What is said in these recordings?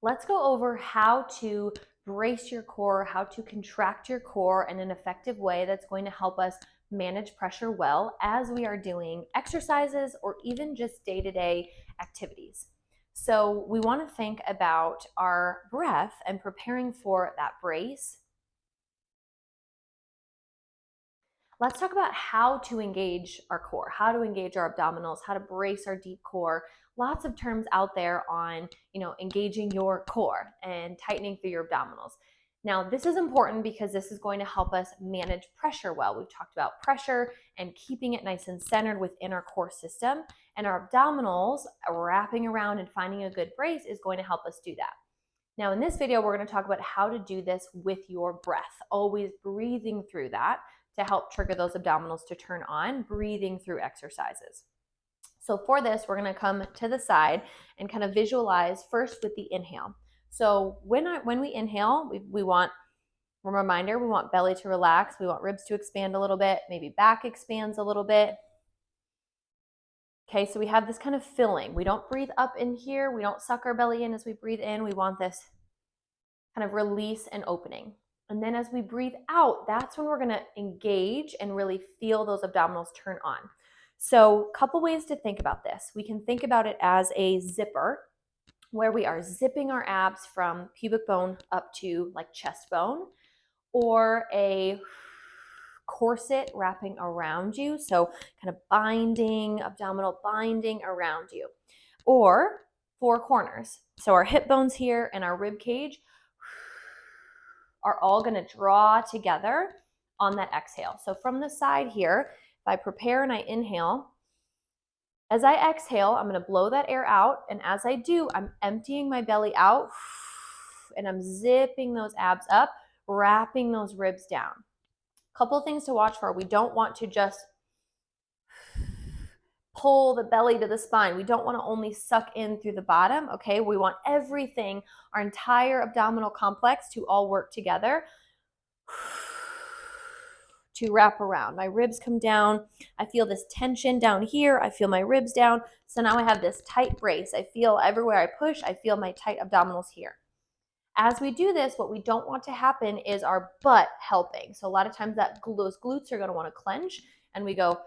let's go over how to brace your core, how to contract your core in an effective way that's going to help us manage pressure well as we are doing exercises or even just day-to-day activities. So we want to think about our breath and preparing for that brace. Let's talk about how to engage our core, how to engage our abdominals, how to brace our deep core. Lots of terms out there on, engaging your core and tightening through your abdominals. Now, this is important because this is going to help us manage pressure well. We've talked about pressure and keeping it nice and centered within our core system, and our abdominals wrapping around and finding a good brace is going to help us do that. Now, in this video, we're going to talk about how to do this with your breath, always breathing through that to help trigger those abdominals to turn on, breathing through exercises. So for this, we're going to come to the side and kind of visualize first with the inhale. So when we inhale, we want, a reminder, we want belly to relax, we want ribs to expand a little bit, maybe back expands a little bit. Okay, so we have this kind of filling. We don't breathe up in here, we don't suck our belly in as we breathe in, we want this kind of release and opening. And then as we breathe out, that's when we're going to engage and really feel those abdominals turn on. So a couple ways to think about this. We can think about it as a zipper, where we are zipping our abs from pubic bone up to like chest bone, or a corset wrapping around you, so kind of binding, abdominal binding around you, or four corners. So our hip bones here and our rib cage are all going to draw together on that exhale. So from the side here, if I prepare and I inhale, as I exhale, I'm going to blow that air out. And as I do, I'm emptying my belly out and I'm zipping those abs up, wrapping those ribs down. A couple of things to watch for. We don't want to just pull the belly to the spine. We don't want to only suck in through the bottom, okay? We want everything, our entire abdominal complex, to all work together to wrap around. My ribs come down. I feel this tension down here. I feel my ribs down. So now I have this tight brace. I feel everywhere I push, I feel my tight abdominals here. As we do this, what we don't want to happen is our butt helping. So a lot of times those glutes are going to want to clench, and we go,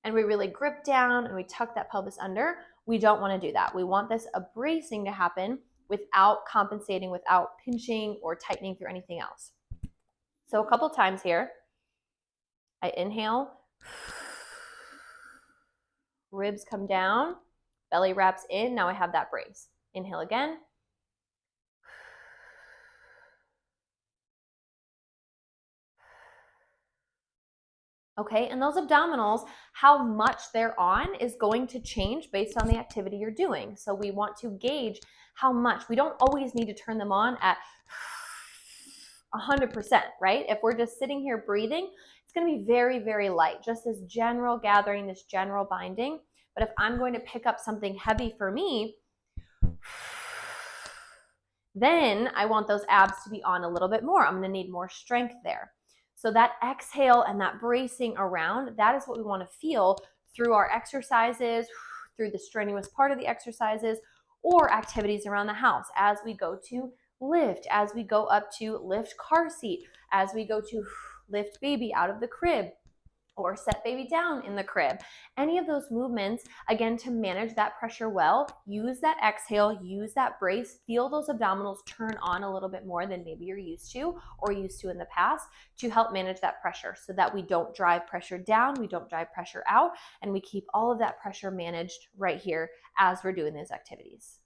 and we really grip down and we tuck that pelvis under. We don't want to do that. We want this bracing to happen without compensating, without pinching or tightening through anything else. So a couple times here, I inhale, ribs come down, belly wraps in. Now I have that brace. Inhale again. Okay, and those abdominals, how much they're on is going to change based on the activity you're doing. So we want to gauge how much. We don't always need to turn them on at 100%, right? If we're just sitting here breathing, it's going to be very, very light, just this general gathering, this general binding. But if I'm going to pick up something heavy for me, then I want those abs to be on a little bit more. I'm going to need more strength there. So that exhale and that bracing around, that is what we want to feel through our exercises, through the strenuous part of the exercises, or activities around the house as we go to lift, as we go up to lift car seat, as we go to lift baby out of the crib, or set baby down in the crib. Any of those movements, again, to manage that pressure well, use that exhale, use that brace, feel those abdominals turn on a little bit more than maybe you're used to or used to in the past, to help manage that pressure so that we don't drive pressure down, we don't drive pressure out, and we keep all of that pressure managed right here as we're doing those activities.